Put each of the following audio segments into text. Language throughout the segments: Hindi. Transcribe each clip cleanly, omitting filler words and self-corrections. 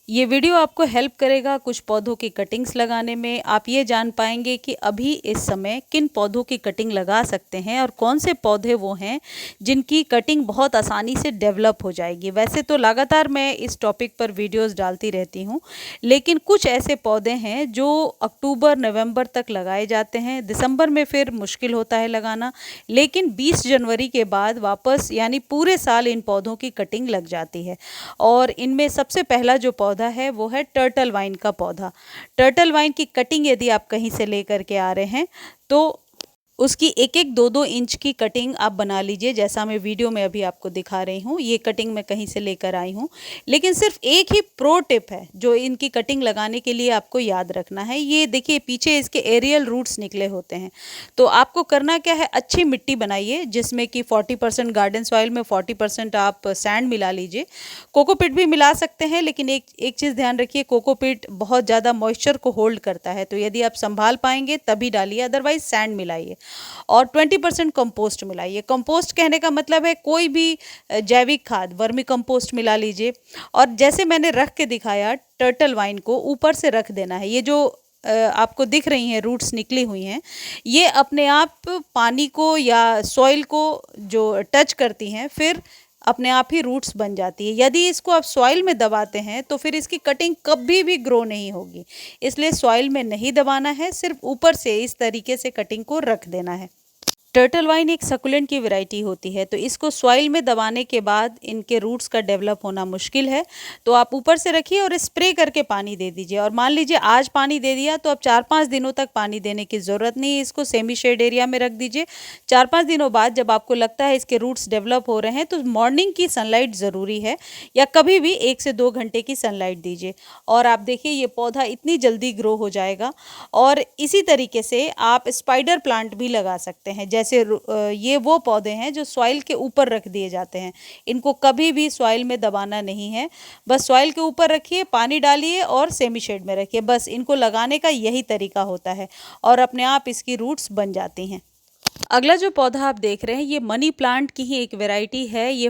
ये वीडियो आपको हेल्प करेगा कुछ पौधों की कटिंग्स लगाने में। आप ये जान पाएंगे कि अभी इस समय किन पौधों की कटिंग लगा सकते हैं और कौन से पौधे वो हैं जिनकी कटिंग बहुत आसानी से डेवलप हो जाएगी। वैसे तो लगातार मैं इस टॉपिक पर वीडियोस डालती रहती हूँ, लेकिन कुछ ऐसे पौधे हैं जो अक्टूबर नवंबर तक लगाए जाते हैं। दिसंबर में फिर मुश्किल होता है लगाना, लेकिन 20 जनवरी के बाद वापस यानी पूरे साल इन पौधों की कटिंग लग जाती है। और इनमें सबसे पहला जो पौधा है वो है टर्टल वाइन का पौधा। टर्टल वाइन की कटिंग यदि आप कहीं से लेकर के आ रहे हैं तो उसकी एक एक दो दो इंच की कटिंग आप बना लीजिए, जैसा मैं वीडियो में अभी आपको दिखा रही हूँ। ये कटिंग मैं कहीं से लेकर आई हूँ, लेकिन सिर्फ एक ही प्रो टिप है जो इनकी कटिंग लगाने के लिए आपको याद रखना है। ये देखिए पीछे इसके एरियल रूट्स निकले होते हैं। तो आपको करना क्या है, अच्छी मिट्टी बनाइए जिसमें कि 40% गार्डन सॉइल में 40% आप सैंड मिला लीजिए। कोकोपीट भी मिला सकते हैं, लेकिन एक चीज़ ध्यान रखिए, कोकोपीट बहुत ज़्यादा मॉइस्चर को होल्ड करता है, तो यदि आप संभाल पाएंगे तभी डालिए, अदरवाइज सैंड मिलाइए। और 20% कंपोस्ट मिलाइए। कंपोस्ट कहने का मतलब है कोई भी जैविक खाद, वर्मी कंपोस्ट मिला लीजिए। और जैसे मैंने रख के दिखाया, टर्टल वाइन को ऊपर से रख देना है। ये जो आपको दिख रही हैं रूट्स निकली हुई हैं, ये अपने आप पानी को या सॉइल को जो टच करती हैं, फिर अपने आप ही रूट्स बन जाती है। यदि इसको आप सॉइल में दबाते हैं तो फिर इसकी कटिंग कभी भी ग्रो नहीं होगी। इसलिए सॉइल में नहीं दबाना है, सिर्फ ऊपर से इस तरीके से कटिंग को रख देना है। टर्टल वाइन एक सकुलेंट की वैरायटी होती है, तो इसको सॉइल में दबाने के बाद इनके रूट्स का डेवलप होना मुश्किल है। तो आप ऊपर से रखिए और स्प्रे करके पानी दे दीजिए। और मान लीजिए आज पानी दे दिया तो अब 4-5 दिनों तक पानी देने की ज़रूरत नहीं है। इसको सेमी शेड एरिया में रख दीजिए। 4-5 दिनों बाद जब आपको लगता है इसके रूट्स डेवलप हो रहे हैं तो मॉर्निंग की सनलाइट ज़रूरी है, या कभी भी 1 से 2 घंटे की सनलाइट दीजिए। और आप देखिए ये पौधा इतनी जल्दी ग्रो हो जाएगा। और इसी तरीके से आप स्पाइडर प्लांट भी लगा सकते हैं। जैसे ये वो पौधे हैं जो सॉइल के ऊपर रख दिए जाते हैं। इनको कभी भी सॉइल में दबाना नहीं है, बस सॉइल के ऊपर रखिए, पानी डालिए और सेमी शेड में रखिए। बस इनको लगाने का यही तरीका होता है और अपने आप इसकी रूट्स बन जाती हैं। अगला जो पौधा आप देख रहे हैं ये मनी प्लांट की ही एक वैरायटी है। ये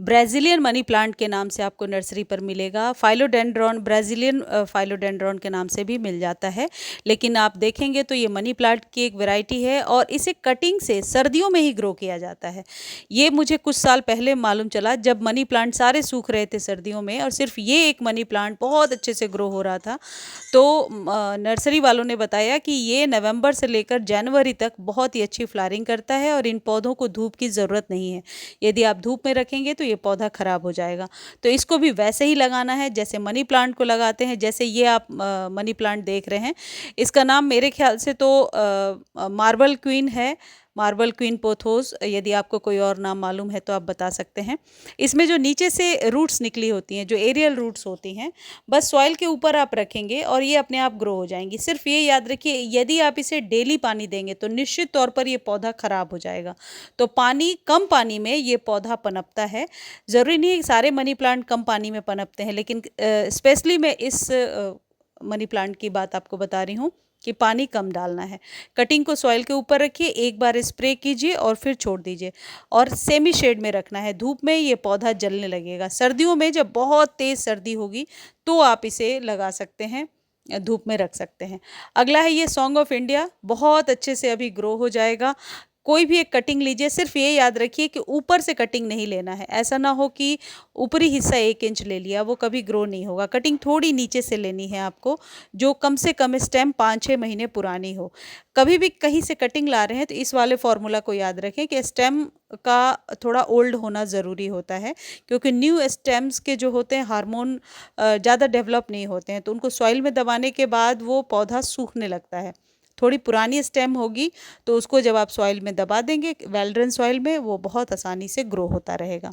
ब्राज़ीलियन मनी प्लांट के नाम से आपको नर्सरी पर मिलेगा। फाइलोडेंड्रॉन, ब्राज़ीलियन फाइलोडेंड्रॉन के नाम से भी मिल जाता है, लेकिन आप देखेंगे तो ये मनी प्लांट की एक वैरायटी है और इसे कटिंग से सर्दियों में ही ग्रो किया जाता है। ये मुझे कुछ साल पहले मालूम चला, जब मनी प्लांट सारे सूख रहे थे सर्दियों में और सिर्फ ये एक मनी प्लांट बहुत अच्छे से ग्रो हो रहा था। तो नर्सरी वालों ने बताया कि ये नवंबर से लेकर जनवरी तक बहुत ही अच्छी फ्लावरिंग करता है और इन पौधों को धूप की ज़रूरत नहीं है। यदि आप धूप में रखेंगे तो ये पौधा ख़राब हो जाएगा। तो इसको भी वैसे ही लगाना है जैसे मनी प्लांट को लगाते हैं। जैसे ये आप मनी प्लांट देख रहे हैं, इसका नाम मेरे ख्याल से तो मार्बल क्वीन है, मार्बल क्वीन पोथोस। यदि आपको कोई और नाम मालूम है तो आप बता सकते हैं। इसमें जो नीचे से रूट्स निकली होती हैं, जो एरियल रूट्स होती हैं, बस सॉइल के ऊपर आप रखेंगे और ये अपने आप ग्रो हो जाएंगी। सिर्फ ये याद रखिए, यदि आप इसे डेली पानी देंगे तो निश्चित तौर पर ये पौधा खराब हो जाएगा। तो पानी, कम पानी में ये पौधा पनपता है। ज़रूरी नहीं है सारे मनी प्लांट कम पानी में पनपते हैं, लेकिन स्पेशली मैं इस मनी प्लांट की बात आपको बता रही हूँ कि पानी कम डालना है। कटिंग को सॉइल के ऊपर रखिए, एक बार स्प्रे कीजिए और फिर छोड़ दीजिए। और सेमी शेड में रखना है, धूप में ये पौधा जलने लगेगा। सर्दियों में जब बहुत तेज़ सर्दी होगी तो आप इसे लगा सकते हैं, धूप में रख सकते हैं। अगला है ये सॉन्ग ऑफ इंडिया, बहुत अच्छे से अभी ग्रो हो जाएगा। कोई भी एक कटिंग लीजिए, सिर्फ ये याद रखिए कि ऊपर से कटिंग नहीं लेना है। ऐसा ना हो कि ऊपरी हिस्सा 1 इंच ले लिया, वो कभी ग्रो नहीं होगा। कटिंग थोड़ी नीचे से लेनी है आपको, जो कम से कम स्टेम 5-6 महीने पुरानी हो। कभी भी कहीं से कटिंग ला रहे हैं तो इस वाले फॉर्मूला को याद रखें कि स्टेम का थोड़ा ओल्ड होना ज़रूरी होता है, क्योंकि न्यू स्टेम्स के जो होते हैं हार्मोन ज़्यादा डेवलप नहीं होते हैं, तो उनको सॉइल में दबाने के बाद वो पौधा सूखने लगता है। थोड़ी पुरानी स्टेम होगी तो उसको जब आप सॉइल में दबा देंगे, वेल ड्रेन सॉइल में, वो बहुत आसानी से ग्रो होता रहेगा।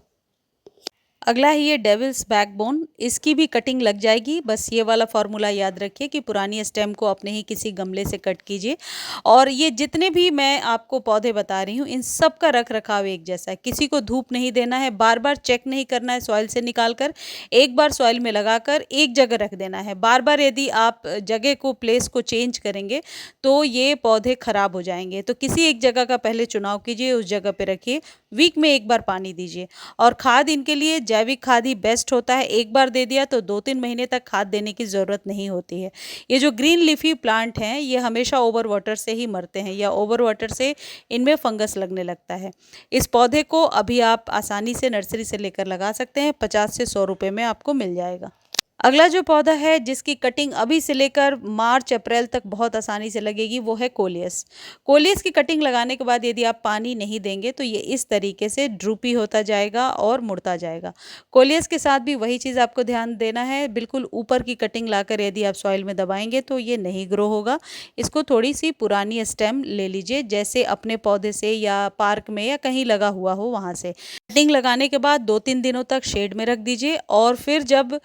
अगला है ये डेविल्स बैकबोन, इसकी भी कटिंग लग जाएगी। बस ये वाला फार्मूला याद रखिए कि पुरानी स्टेम को अपने ही किसी गमले से कट कीजिए। और ये जितने भी मैं आपको पौधे बता रही हूँ, इन सब का रख रखाव एक जैसा है। किसी को धूप नहीं देना है, बार बार चेक नहीं करना है सॉइल से निकाल कर, एक बार सॉइल में लगाकर एक जगह रख देना है। बार बार यदि आप जगह को, प्लेस को चेंज करेंगे तो ये पौधे खराब हो जाएंगे। तो किसी एक जगह का पहले चुनाव कीजिए, उस जगह पे रखिए, वीक में एक बार पानी दीजिए। और खाद इनके लिए जैविक खाद ही बेस्ट होता है। एक बार दे दिया तो 2-3 महीने तक खाद देने की ज़रूरत नहीं होती है। ये जो ग्रीन लीफी प्लांट हैं, ये हमेशा ओवर वाटर से ही मरते हैं या ओवर वाटर से इनमें फंगस लगने लगता है। इस पौधे को अभी आप आसानी से नर्सरी से लेकर लगा सकते हैं, 50 से 100 रुपए में आपको मिल जाएगा। अगला जो पौधा है जिसकी कटिंग अभी से लेकर मार्च अप्रैल तक बहुत आसानी से लगेगी, वो है कोलियस। कोलियस की कटिंग लगाने के बाद यदि आप पानी नहीं देंगे तो ये इस तरीके से ड्रूपी होता जाएगा और मुड़ता जाएगा। कोलियस के साथ भी वही चीज़ आपको ध्यान देना है, बिल्कुल ऊपर की कटिंग लाकर यदि आप सॉइल में दबाएंगे तो ये नहीं ग्रो होगा। इसको थोड़ी सी पुरानी स्टेम ले लीजिए, जैसे अपने पौधे से या पार्क में या कहीं लगा हुआ हो वहाँ से। कटिंग लगाने के बाद 2-3 दिनों तक शेड में रख दीजिए और फिर जब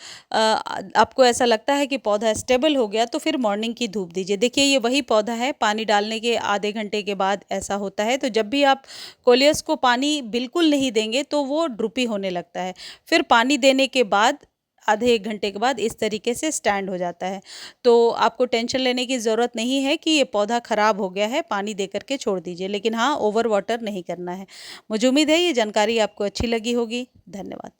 आपको ऐसा लगता है कि पौधा स्टेबल हो गया तो फिर मॉर्निंग की धूप दीजिए। देखिए ये वही पौधा है, पानी डालने के आधे घंटे के बाद ऐसा होता है। तो जब भी आप कोलियस को पानी बिल्कुल नहीं देंगे तो वो ड्रूपी होने लगता है। फिर पानी देने के बाद आधे 1 घंटे के बाद इस तरीके से स्टैंड हो जाता है। तो आपको टेंशन लेने की ज़रूरत नहीं है कि ये पौधा ख़राब हो गया है, पानी दे कर के छोड़ दीजिए। लेकिन हाँ, ओवर वाटर नहीं करना है। मुझे उम्मीद है ये जानकारी आपको अच्छी लगी होगी। धन्यवाद।